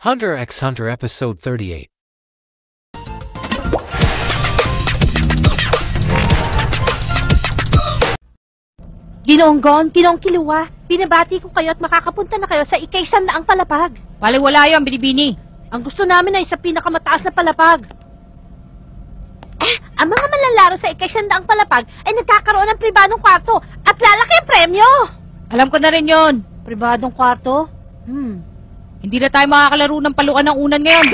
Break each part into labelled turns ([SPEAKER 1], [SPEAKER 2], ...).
[SPEAKER 1] Hunter x Hunter Episode 38.
[SPEAKER 2] Ginonggon, Tinong Kiluwa, binabati ko kayo at makakapunta na kayo sa ika-100 palapag.
[SPEAKER 3] Wala yun, Binibini.
[SPEAKER 2] Ang gusto namin ay sa pinakamataas na palapag. Ang mga manlalaro sa ika-100 palapag ay nagkakaroon ng pribadong kwarto at lalaki ang premyo.
[SPEAKER 3] Alam ko na rin yun.
[SPEAKER 2] Pribadong kwarto?
[SPEAKER 3] Hindi na tayo makakalaro ng paluan ng unan ngayon.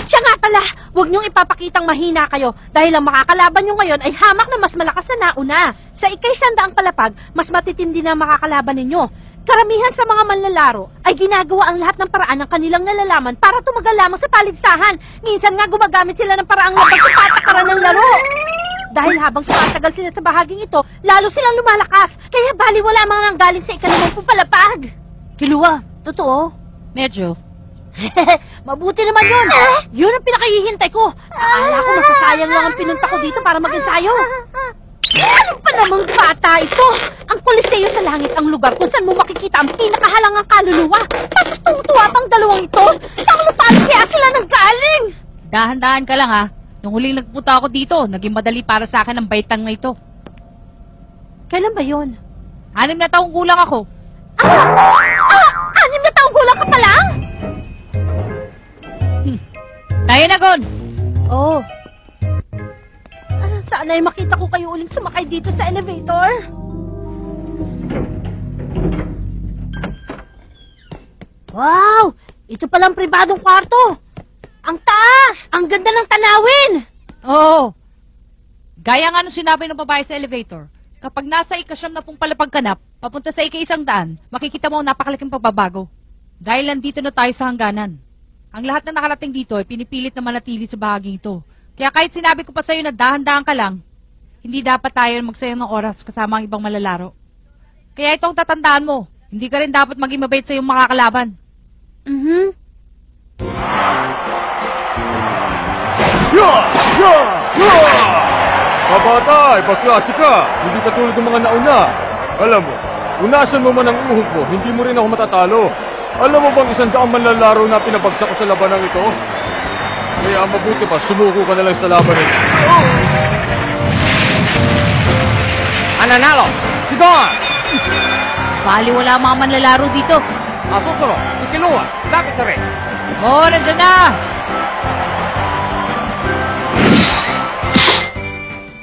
[SPEAKER 2] Siya nga pala, huwag niyong ipapakitang mahina kayo dahil ang makakalaban niyo ngayon ay hamak na mas malakas na nauna. Sa ika-100 palapag, mas matitindi na makakalaban ninyo. Karamihan sa mga manlalaro ay ginagawa ang lahat ng paraan ng kanilang nalalaman para tumagal lamang sa paligsahan. Minsan nga gumagamit sila ng paraang labag sa patakaran ng laro. Dahil habang sumatagal sila sa bahaging ito, lalo silang lumalakas. Kaya baliwala mga nanggaling sa ika-50 palapag. Kiluwa, totoo?
[SPEAKER 3] Medyo.
[SPEAKER 2] Mabuti naman yun. Yun ang pinakahihintay ko. Akala ko masasayang lang ang pinunta ko dito para mag-ensayo. Ano pa namang bata ito? Ang Coliseo sa langit ang lugar kung saan mo makikita ang pinakahalangang kaluluwa. Tapos tungtuwa pang dalawang ito. Saan lupaan kaya sila nanggaling?
[SPEAKER 3] Dahan-dahan ka lang ha. Nung huling nagpunta ako dito, naging madali para sa akin ang baitang na ito.
[SPEAKER 2] Kailan ba yun?
[SPEAKER 3] 6 na taong gulang ako.
[SPEAKER 2] 6 na taong gulang ka pa lang?
[SPEAKER 3] Tayo na, Gon!
[SPEAKER 2] Oo. Sana ay makita ko kayo uling sumakay dito sa elevator. Wow! Ito palang pribadong kwarto. Ang taas! Ang ganda ng tanawin!
[SPEAKER 3] Oo. Gaya nga nung sinabi ng babae sa elevator, kapag nasa ika-90 palapag ka na, papunta sa ika-100, makikita mo ang napakalaking pagbabago. Dahil nandito na tayo sa hangganan. Ang lahat na nakarating dito ay pinipilit na manatili sa bahaging ito. Kaya kahit sinabi ko pa sa'yo na dahan-dahan ka lang, hindi dapat tayo magsayang ng oras kasama ang ibang malalaro. Kaya itong tatandaan mo, hindi ka rin dapat maging mabait sa iyong makakalaban.
[SPEAKER 4] Kabatay, pagklase ka! Hindi katulad ng mga nauna. Alam mo, unasan mo man ang uhog mo, hindi mo rin ako matatalo. Alam mo bang 100 manlalaro na pinabagsak ko sa labanang ito? Kaya mabuti pa, sumuko ka na lang sa laban nito.
[SPEAKER 5] Ananalo! Si Don!
[SPEAKER 3] Bali wala mga manlalaro dito.
[SPEAKER 5] Asukuro! Si Kiluwa! Lapit na rin!
[SPEAKER 3] Oo, nandyan na!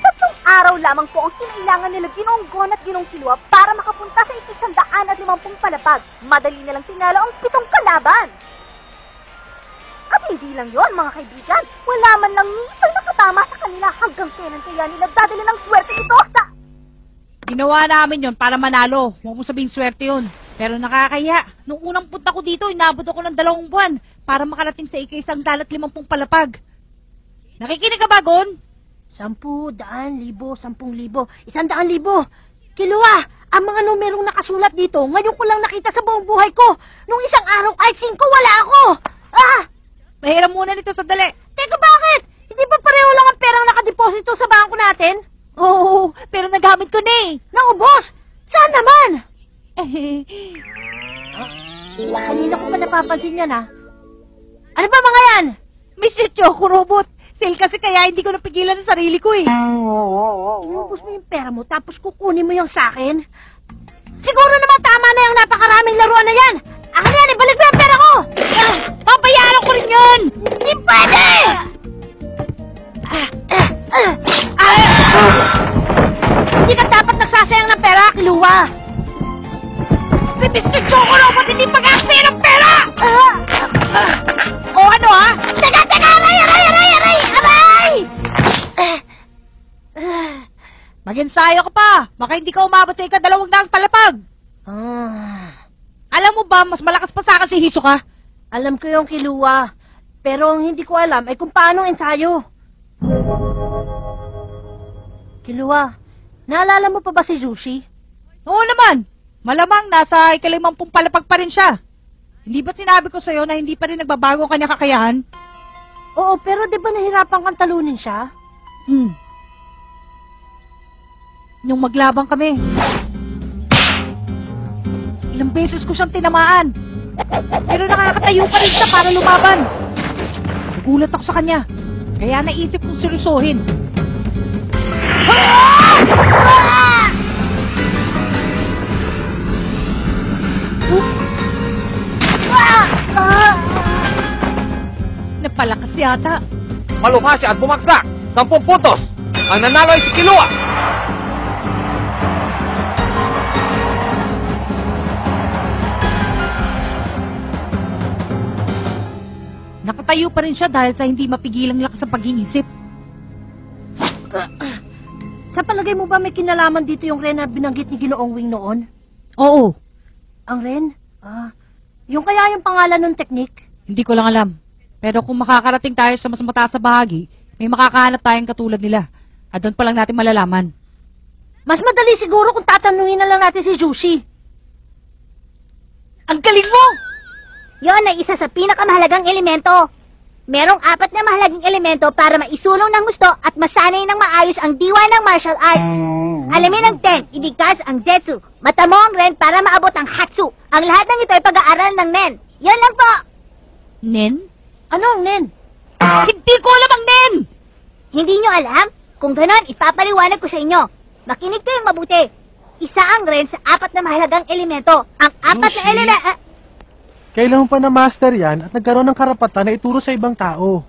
[SPEAKER 2] Tatlong araw lamang po ang kinailangan nila Ginonggon at Ginong Kiluwa para makapunta sa ika-150 palapag. Madali na lang tinalo ang 7 kalaban. At hindi lang yon mga kaibigan. Wala man lang minsan nakatama sa kanila hanggang kailan kaya nila dadali ng swerte ito sa...
[SPEAKER 3] Ginawa namin yon para manalo. Huwag mo sabing swerte yun. Pero nakakaya. Nung unang punta ko dito, inabot ako ng 2 buwan para makarating sa ika-150 palapag. Nakikinig ka ba, Gon?
[SPEAKER 2] 10,000, 10,000, 10,000, 100,000. Kiluwa, ang mga numerong nakasulat dito, ngayon ko lang nakita sa buong buhay ko. Nung isang araw kahit 5 wala ako.
[SPEAKER 3] Mahiram muna nito sandali.
[SPEAKER 2] Teka, bakit? Hindi ba pareho lang ang perang nakadeposito sa bangko natin?
[SPEAKER 3] Oo, pero nagamit ko na eh.
[SPEAKER 2] Naubos? Saan naman? Kanina ko pa napapansin yan, ha? Ano ba mga yan?
[SPEAKER 3] Mr. Choco Robot, sale kasi kaya hindi ko napigilan ang sarili ko eh.
[SPEAKER 2] Inubos mo yung pera mo tapos kukunin mo yung sa akin? Siguro naman tama na yung napakaraming laruan na yan. Akin yan, ibalik mo yung pera ko!
[SPEAKER 3] Papayaran ko rin yun!
[SPEAKER 2] Hindi pwede! Hindi ka dapat nagsasayang ng pera, Kiluwa.
[SPEAKER 3] Si Mr. Choco Robot hindi pag-aspay ng pera! O ano ha?
[SPEAKER 2] Teka! Aray!
[SPEAKER 3] Mag-ensayo ka pa! Baka hindi ka umabot sa ika-200 palapag! Alam mo ba, mas malakas pa sa akin si Hisoka?
[SPEAKER 2] Alam ko yung Kiluwa. Pero ang hindi ko alam ay kung paano ensayo. Kiluwa, naalala mo pa ba si Zushi?
[SPEAKER 3] Oo naman! Malamang nasa ika-50 palapag pa rin siya. Hindi ba sinabi ko sa'yo na hindi pa rin nagbabago ang kanyang kakayahan?
[SPEAKER 2] Oo, pero di ba nahirapan kang talunin siya?
[SPEAKER 3] Nung maglabang kami, ilang beses ko siyang tinamaan. Pero nakakatayo pa rin siya para lumaban. Nagulat ako sa kanya. Kaya naisip kong seryosohin. Napalakas yata.
[SPEAKER 5] Malumha siya at bumagsak. 10 puntos. Ang nanalo ay si Kilua.
[SPEAKER 3] Nakatayo pa rin siya dahil sa hindi mapigilang lakas sa pag-iisip.
[SPEAKER 2] Sa palagay mo ba may kinalaman dito yung Ren na binanggit ni Ginoong Wing noon?
[SPEAKER 3] Oo,
[SPEAKER 2] Ang Ren? Yung kaya yung pangalan ng teknik?
[SPEAKER 3] hindi ko lang alam. Pero kung makakarating tayo sa mas mataas sa bahagi, may makakahanap tayong katulad nila. At doon pa lang natin malalaman.
[SPEAKER 2] Mas madali siguro kung tatanungin na lang natin si Jushi.
[SPEAKER 3] Ang galing mo!
[SPEAKER 6] Yon ay isa sa pinakamahalagang elemento. Merong 4 na mahalagang elemento para maisulong ng gusto at masanay ng maayos ang diwa ng martial arts. Alamin ang Ten, ibigkas ang Zetsu. Mata mo ang Ren para maabot ang Hatsu. Ang lahat ng ito ay pag-aaral ng Nen. Yon lang po!
[SPEAKER 3] Nen?
[SPEAKER 2] Ano ang Nen?
[SPEAKER 3] Hindi ko alam ang Nen!
[SPEAKER 6] Hindi nyo alam? Kung ganon, ipapaliwanag ko sa inyo. Makinig kayong mabuti. Isa ang Ren sa 4 na mahalagang elemento. Ang 4 na
[SPEAKER 7] Sushi?
[SPEAKER 6] elemento...
[SPEAKER 7] Kailangan pa na master yan at nagkaroon ng karapatan na ituro sa ibang tao.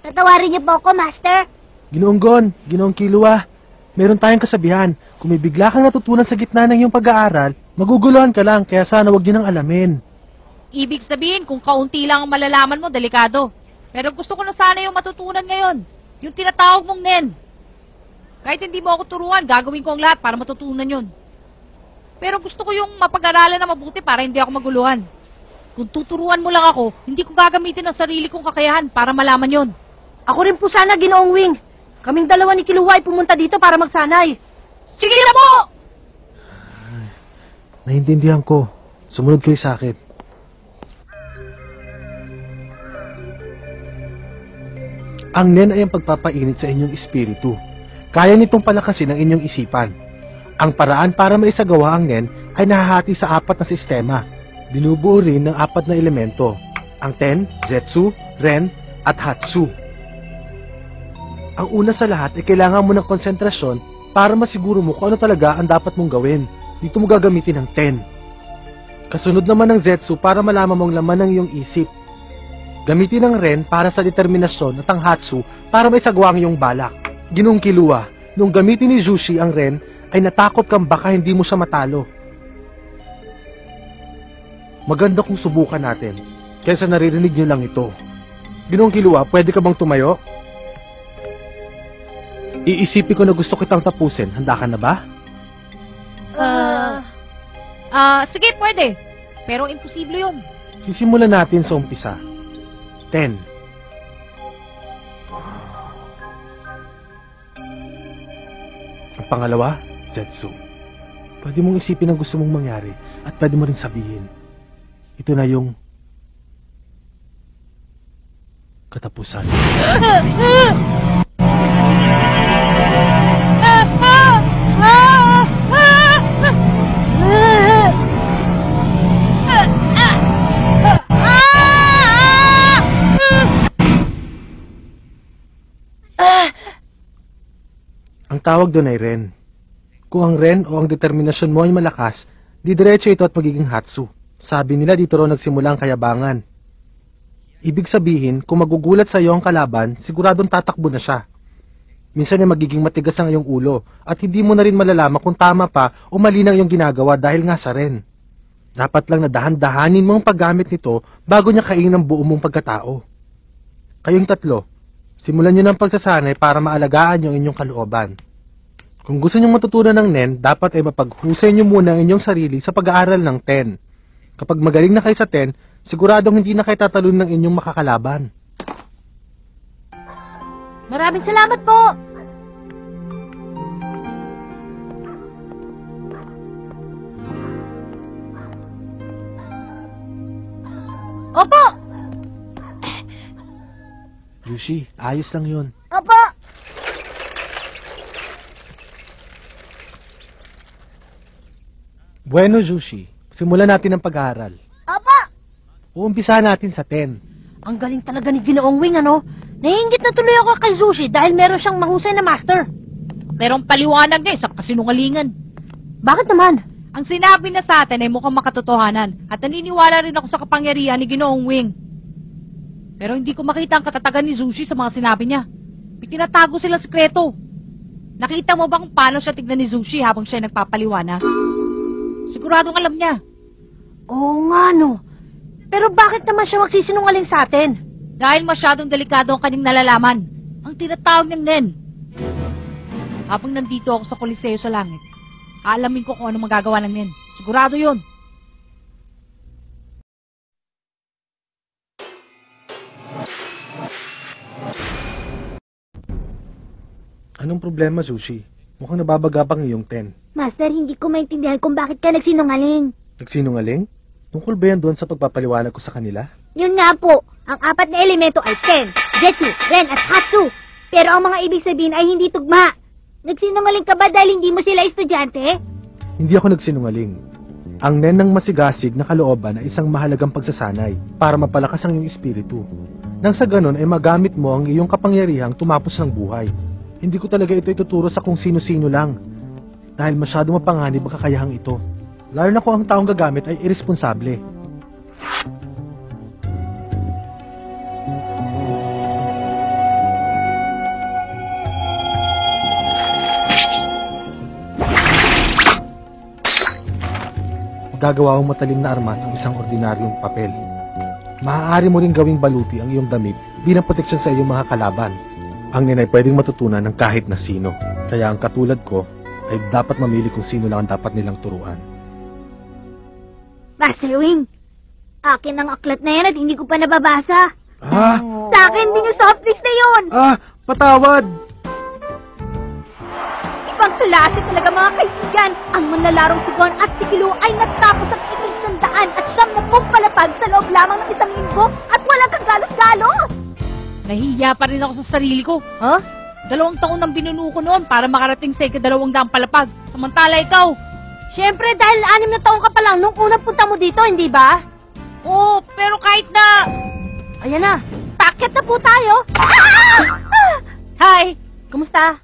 [SPEAKER 6] Tatawarin niyo po ako, Master.
[SPEAKER 7] Ginoong Gon, Ginoong Killua, meron tayong kasabihan. Kung may bigla kang natutunan sa gitna ng iyong pag-aaral, maguguluhan ka lang, kaya sana wag niyo nang alamin.
[SPEAKER 3] Ibig sabihin, kung kaunti lang ang malalaman mo, delikado. Pero gusto ko na sana yung matutunan ngayon. Yung tinatawag mong Nen. Kahit hindi mo ako turuan, gagawin ko ang lahat para matutunan yun. Pero gusto ko yung mapag-aralan na mabuti para hindi ako maguluhan. Kung tuturuan mo lang ako, hindi ko gagamitin ang sarili kong kakayahan para malaman yon.
[SPEAKER 2] Ako rin po sana, Ginoong Wing. Kaming dalawa ni Kilua ay pumunta dito para magsanay.
[SPEAKER 3] Sige na po!
[SPEAKER 7] Naintindihan ko. Sumunod kayo sa akin. Ang Nen ay ang pagpapainit sa inyong espiritu. Kaya nitong palakasin ang inyong isipan. Ang paraan para maisagawa ang Nen ay nahahati sa 4 na sistema. Binubuo rin ng 4 na elemento, ang Ten, Zetsu, Ren, at Hatsu. Ang una sa lahat ay kailangan mo ng konsentrasyon para masiguro mo kung ano talaga ang dapat mong gawin. Dito mo gagamitin ang Ten. Kasunod naman ng Zetsu para malaman mong laman ng iyong isip. Gamitin ang Ren para sa determinasyon at ang Hatsu para maisagawa ang iyong balak. Ginoong Killua, nung gamitin ni Jushi ang Ren, ay natakot kang baka hindi mo siya matalo. Maganda kung subukan natin, kaysa naririnig nyo lang ito. Ginoong Killua, pwede ka bang tumayo? Iisipin ko na gusto kitang tapusin. Handa ka na ba?
[SPEAKER 3] Sige, pwede. Pero imposible yun.
[SPEAKER 7] Sisimulan natin sa umpisa. 10. Ang pangalawa, Zetsu. Pwede mong isipin ang gusto mong mangyari at pwede mo rin sabihin. Ito na yung katapusan. Ang tawag doon ay Ren. Kung ang Ren o ang determinasyon mo ay malakas, didiretso ito at magiging Hatsu. Sabi nila dito raw nagsimula ang kayabangan. Ibig sabihin, kung magugulat sa iyo ang kalaban, siguradong tatakbo na siya. Minsan ay magiging matigas ang iyong ulo at hindi mo na rin malalaman kung tama pa o mali na iyong ginagawa dahil nga sa Ren. Dapat lang na dahan-dahanin mo ang paggamit nito bago niya kainin ang buo mong pagkatao. Kayong tatlo, simulan niyo ng pagsasanay para maalagaan yung inyong kalooban. Kung gusto niyong matutunan ng Nen, dapat ay mapaghusay niyo muna ang inyong sarili sa pag-aaral ng Ten. Kapag magaling na kayo sa 10, siguradong hindi na kayo tatalon ng inyong makakalaban.
[SPEAKER 2] Maraming salamat po! Opo!
[SPEAKER 7] Yushi, ayos lang yun.
[SPEAKER 6] Opo!
[SPEAKER 7] Bueno, Yushi, simulan natin ang pag-aaral.
[SPEAKER 6] Opo!
[SPEAKER 7] Uumpisahan natin sa 10.
[SPEAKER 2] Ang galing talaga ni Ginoong Wing, ano? Naiingit na tuloy ako kay Zushi dahil meron siyang mahusay na master.
[SPEAKER 3] Merong paliwanag sa kasinungalingan.
[SPEAKER 2] Bakit naman?
[SPEAKER 3] Ang sinabi na sa atin ay mukhang makatotohanan at naniniwala rin ako sa kapangyarihan ni Ginoong Wing. Pero hindi ko makita ang katatagan ni Zushi sa mga sinabi niya. Itinatago sila sekreto. Nakita mo ba kung paano siya tignan ni Zushi habang siya nagpapaliwanag? Siguradong alam niya.
[SPEAKER 2] Oo nga, no. Pero bakit naman siya magsisinungaling sa atin?
[SPEAKER 3] Dahil masyadong delikado ang kanyang nalalaman. Ang tinatawag niyang Nen. Habang nandito ako sa Coliseo sa langit, aalamin ko kung ano magagawa ng Nen. Sigurado yun.
[SPEAKER 7] Anong problema, Zushi? Mukhang nababaga pang iyong 10.
[SPEAKER 6] Master, hindi ko maintindihan kung bakit ka nagsinungaling.
[SPEAKER 7] Nagsinungaling? Tungkol ba yan doon sa pagpapaliwanag ko sa kanila?
[SPEAKER 6] Yun nga po, ang 4 na elemento ay Ten, Jetsu, Ren at Hatsu. Pero ang mga ibig sabihin ay hindi tugma. Nagsinungaling ka ba dahil hindi mo sila estudyante?
[SPEAKER 7] Hindi ako nagsinungaling. Ang Nen ng masigasig na kalooban ay isang mahalagang pagsasanay para mapalakas ang iyong espiritu. Nang sa ganon ay magamit mo ang iyong kapangyarihang tumapos ng buhay. Hindi ko talaga ito ituturo sa kung sino-sino lang. Dahil masyado mapanganib ang kakayahang ito. Lalo na kung ang taong gagamit ay irresponsable. Gagawa mong matalim na armas ang isang ordinaryong papel. Maaari mo ring gawing baluti ang iyong damit bilang proteksyon sa iyong mga kalaban. Ang Nen ay pwedeng matutunan ng kahit na sino. Kaya ang katulad ko ay dapat mamili kung sino lang ang dapat nilang turuan.
[SPEAKER 6] Master Wing, akin ang aklat na yan at hindi ko pa nababasa. Sa akin din yung soft drinks na yun.
[SPEAKER 7] Patawad!
[SPEAKER 2] Ibang klase talaga mga kaibigan. Ang manlalarong Tugon at si Kilo ay natapos ang 170 palapag sa loob lamang ng 1 linggo at walang kagalos-galos.
[SPEAKER 3] Nahihiya pa rin ako sa sarili ko.
[SPEAKER 2] Huh?
[SPEAKER 3] 2 taon nang binuno ko noon para makarating sa 200 palapag. Samantala ikaw.
[SPEAKER 2] Siyempre dahil 6 na taon ka pa lang nung unang punta mo dito, hindi ba?
[SPEAKER 3] Oo, pero kahit na...
[SPEAKER 2] Ayan na, paket na po tayo. Hi, kumusta?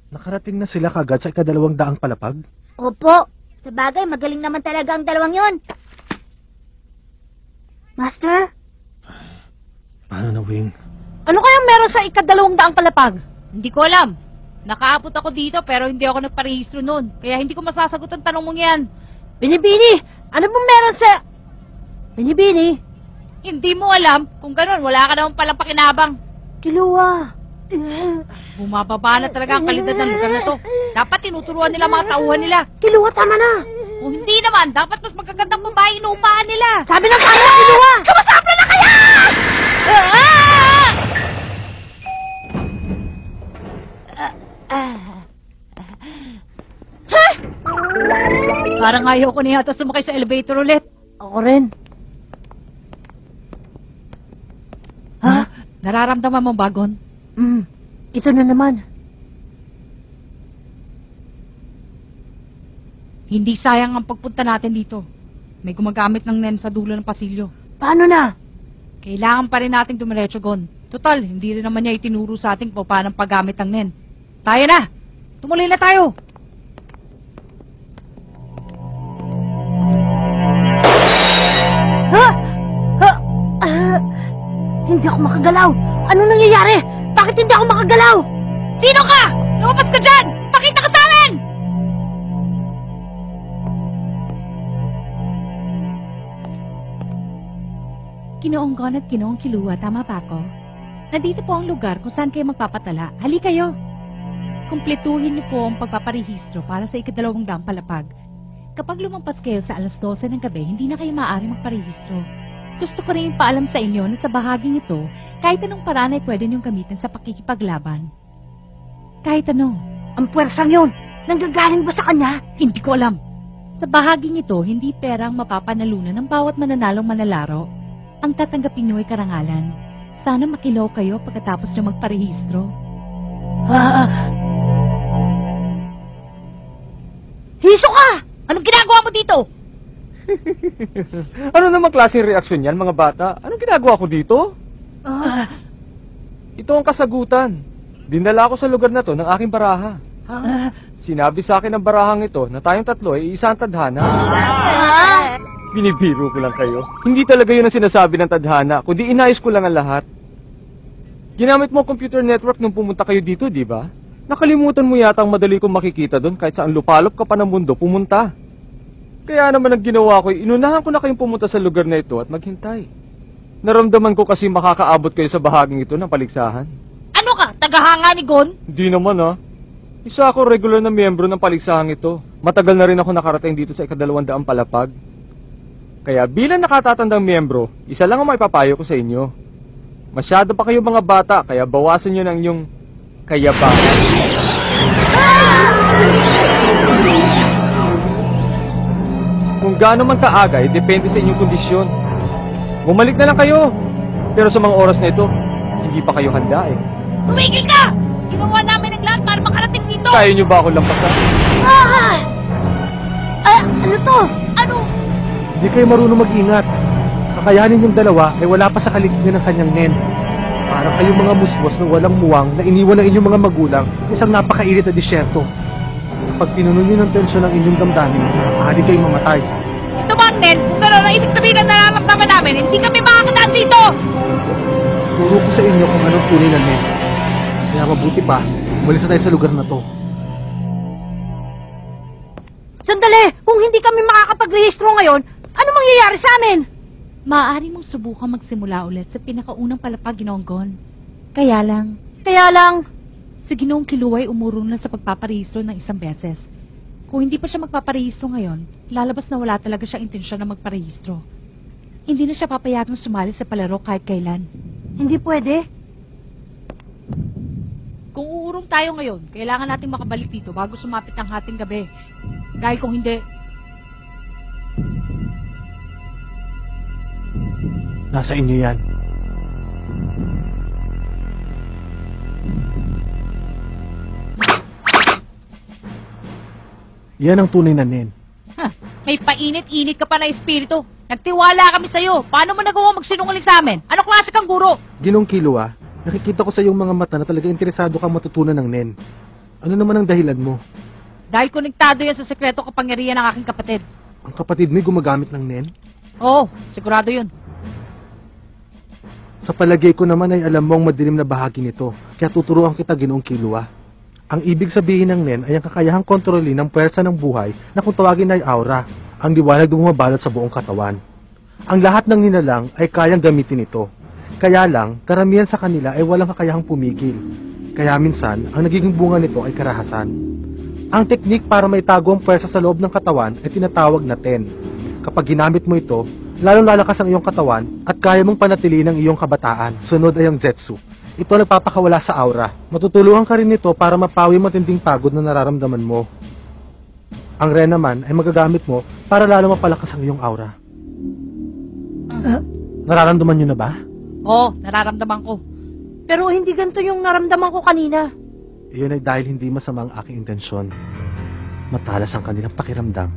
[SPEAKER 7] Nakarating na sila kagad sa 200 palapag?
[SPEAKER 6] Opo, sa bagay magaling naman talaga ang dalawang yon. Master?
[SPEAKER 7] Paano na, Wing?
[SPEAKER 2] Ano kayang meron sa 200 palapag?
[SPEAKER 3] Hindi ko alam. Nakaabot ako dito pero hindi ako nagparehistro noon. Kaya hindi ko masasagot ang tanong mong yan.
[SPEAKER 2] Binibini, ano bang meron sa... Binibini?
[SPEAKER 3] Hindi mo alam. Kung gano'n, wala ka naman palang pakinabang.
[SPEAKER 2] Kiluwa.
[SPEAKER 3] Bumababa na talaga ang kalidad ng lugar na to. Dapat tinuturuan nila mga tauhan nila.
[SPEAKER 2] Kiluwa, tama na.
[SPEAKER 3] Kung hindi naman, dapat mas magagandang babae inuupahan nila.
[SPEAKER 2] Sabi ng kanya, Kiluwa. Sumasapla na kaya!
[SPEAKER 3] Parang ayaw ko na yata sumakay sa elevator ulit.
[SPEAKER 2] Ako rin.
[SPEAKER 3] Ha? Nararamdaman mo ba, Gon?
[SPEAKER 2] Ito na naman.
[SPEAKER 3] Hindi sayang ang pagpunta natin dito. May gumagamit ng Nen sa dulo ng pasilyo.
[SPEAKER 2] Paano na?
[SPEAKER 3] Kailangan pa rin nating dumiretso, Gon. Total, hindi rin naman niya itinuro sa ating kung paano paggamit ng Nen. Tayo na! Tumuloy na tayo!
[SPEAKER 2] Hindi ako makagalaw. Ano nangyayari? Bakit hindi ako makagalaw?
[SPEAKER 3] Sino ka? Lumabas ka dyan! Pakita ka sa amin! Ginoong Gon at Ginoong Kiluwa, tama pa ako? Nandito po ang lugar kung saan kayo magpapatala. Hali kayo! Kumpletuhin niyo po ang pagpaparehistro para sa 200 palapag. Kapag lumampas kayo sa 12:00 ng gabi, hindi na kayo maaaring magparehistro. Gusto ko rin ipaalam sa inyo na sa bahaging ito, kahit anong paraan ay pwede niyong gamitin sa pakikipaglaban. Kahit ano.
[SPEAKER 2] Ang puwersang yun, nanggagaling ba sa kanya?
[SPEAKER 3] Hindi ko alam. Sa bahaging ito, hindi pera ang mapapanalunan ng bawat mananalong manlalaro. Ang tatanggapin niyo ay karangalan. Sana makilaw kayo pagkatapos niyo magparehistro.
[SPEAKER 2] Hiso ka!
[SPEAKER 3] Anong ginagawa mo dito?
[SPEAKER 4] Ano naman klaseng reaksyon yan, mga bata? Anong ginagawa ko dito? Ito ang kasagutan. Dinala ako sa lugar na to ng aking baraha. Sinabi sa akin ng barahang ito na tayong tatlo ay isang tadhana. Binibiro ko lang kayo. Hindi talaga yun ang sinasabi ng tadhana, kundi inayos ko lang ang lahat. Ginamit mo ang computer network nung pumunta kayo dito, di ba? Nakalimutan mo yata ang madali kong makikita doon kahit saan lupalop ka pa ng mundo pumunta. Kaya naman ang ginawa ko, inunahan ko na kayong pumunta sa lugar na ito at maghintay. Naramdaman ko kasi makakaabot kayo sa bahaging ito ng paligsahan.
[SPEAKER 3] Ano ka? Tagahanga ni Gon?
[SPEAKER 4] Hindi naman Isa ako regular na miyembro ng paligsahang ito. Matagal na rin ako nakarating dito sa 200 palapag. Kaya bilang nakatatandang miyembro, isa lang ang maipapayo ko sa inyo. Masyado pa kayo mga bata, kaya bawasan nyo ng inyong kayabangan. Kung gaano man kaagay, depende sa inyong kondisyon. Bumalik na lang kayo. Pero sa mga oras na ito, hindi pa kayo handa
[SPEAKER 3] Tumigil ka! Ginawa namin ang lahat para makarating dito!
[SPEAKER 4] Kaya nyo ba ako lampasan?
[SPEAKER 6] Ano to?
[SPEAKER 3] Ano?
[SPEAKER 7] Hindi kayo marunong mag-ingat. Kakayanin yung dalawa ay wala pa sa kaligtasan ng kanyang nen. Parang kayong mga musmos na walang muwang na iniwan ng inyong mga magulang sa isang napakainit na disyerto. Kapag pinuno nyo ng tensyon ng inyong damdamin, maaari kayong mamatay.
[SPEAKER 3] Ito ba, Nel? Kung gano'n ang ibig sabihin na nararamdaman namin, hindi kami makakadaan dito!
[SPEAKER 7] Turo ko sa inyo kung anong tunay na nen. Kaya mabuti pa, umalis na tayo sa lugar na to.
[SPEAKER 2] Sandali! Kung hindi kami makakapag-rehistro ngayon, ano mangyayari sa amin?
[SPEAKER 3] Maaari mong subukan magsimula ulit sa pinakaunang palapag, Ginoong Gon. Kaya lang,
[SPEAKER 2] Sa
[SPEAKER 3] Ginoong Kiluway umurong na sa pagpaparehistro ng isang beses. Kung hindi pa siya magpaparehistro ngayon, lalabas na wala talaga siyang intensyon na magparehistro. Hindi na siya papayagang sumali sa palaro kahit kailan.
[SPEAKER 2] Hindi pwede.
[SPEAKER 3] Kung uurong tayo ngayon, kailangan nating makabalik dito bago sumapit ang hating gabi. Dahil kung hindi...
[SPEAKER 7] Nasa inyo yan. Yan ang tunay na nen.
[SPEAKER 3] May painit-init ka pa na espiritu. Nagtiwala kami sa'yo. Paano mo nagawa magsinungaling sa amin? Ano klase kang guro?
[SPEAKER 7] Ginong Kilua, nakikita ko sa iyong mga mata na talaga interesado kang matutunan ng nen. Ano naman ang dahilan mo?
[SPEAKER 3] Dahil konektado yan sa sekreto kapangyarihan ng aking kapatid.
[SPEAKER 7] Ang kapatid mo'y gumagamit ng nen?
[SPEAKER 3] Oo, sigurado yun.
[SPEAKER 7] Sa palagay ko naman ay alam mo ang madilim na bahagi nito, kaya tuturuan kita, Ginoong Kilua. Ang ibig sabihin ng nen ay ang kakayahang kontrolin ng puwersa ng buhay na kung tawagin ay aura, ang liwanag na bumabalot sa buong katawan. Ang lahat ng nilalang ay kayang gamitin ito. Kaya lang, karamihan sa kanila ay walang kakayahang pumigil. Kaya minsan, ang nagiging bunga nito ay karahasan. Ang teknik para maitago ang puwersa sa loob ng katawan ay tinatawag na ten. Kapag ginamit mo ito, lalong lalakas ang iyong katawan at kaya mong panatiliin ang iyong kabataan. Sunod ay ang Zetsu. Ito ang nagpapakawala sa aura. Matutulungan ka rin nito para mapawi matinding pagod na nararamdaman mo. Ang Ren naman ay magagamit mo para lalo mapalakas ang iyong aura. Nararamdaman nyo na ba?
[SPEAKER 3] Oo, nararamdaman ko.
[SPEAKER 2] Pero hindi ganito yung naramdaman ko kanina.
[SPEAKER 7] Iyon ay dahil hindi masama ang aking intensyon. Matalas ang kanilang pakiramdam.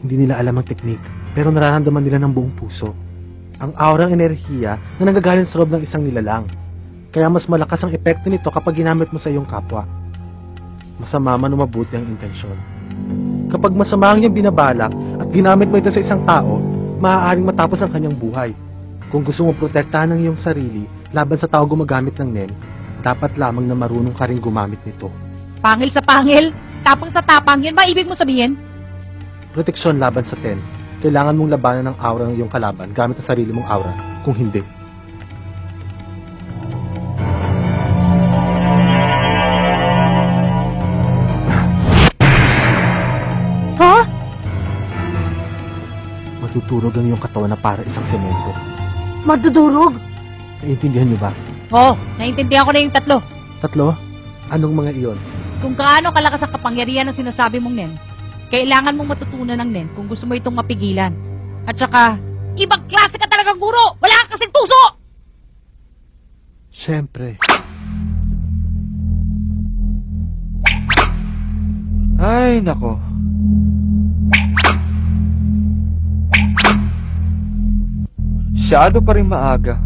[SPEAKER 7] Hindi nila alam ang teknik, pero nararamdaman nila ng buong puso. Ang aurang enerhiya na nanggagaling sa loob ng isang nilalang. Kaya mas malakas ang epekto nito kapag ginamit mo sa iyong kapwa. Masama man o mabuti ang intensyon. Kapag masama ang iyong binabalak at ginamit mo ito sa isang tao, maaaring matapos ang kanyang buhay. Kung gusto mo protektahan ang iyong sarili laban sa tao gumagamit ng nen, dapat lamang na marunong ka rin gumamit nito.
[SPEAKER 3] Pangil sa pangil? Tapang sa tapang, yun ba ibig mo sabihin?
[SPEAKER 7] Proteksyon laban sa ten. Kailangan mong labanan ng aura ng iyong kalaban gamit ang sarili mong aura. Kung hindi, matutulog ang iyong katawan na para isang semento.
[SPEAKER 2] Madudurog.
[SPEAKER 7] Naiintindihan niyo ba?
[SPEAKER 3] Oo, naiintindihan ko na yung tatlo.
[SPEAKER 7] Tatlo? Anong mga iyon?
[SPEAKER 3] Kung gaano kalakas ang kapangyarihan ng sinasabi mong nen, kailangan mong matutunan ng nen kung gusto mo itong mapigilan. At saka, ibang klase ka talagang guro! Wala kang kasing puso!
[SPEAKER 7] Siyempre.
[SPEAKER 4] Ay, nako. Masyado pa rin maaga.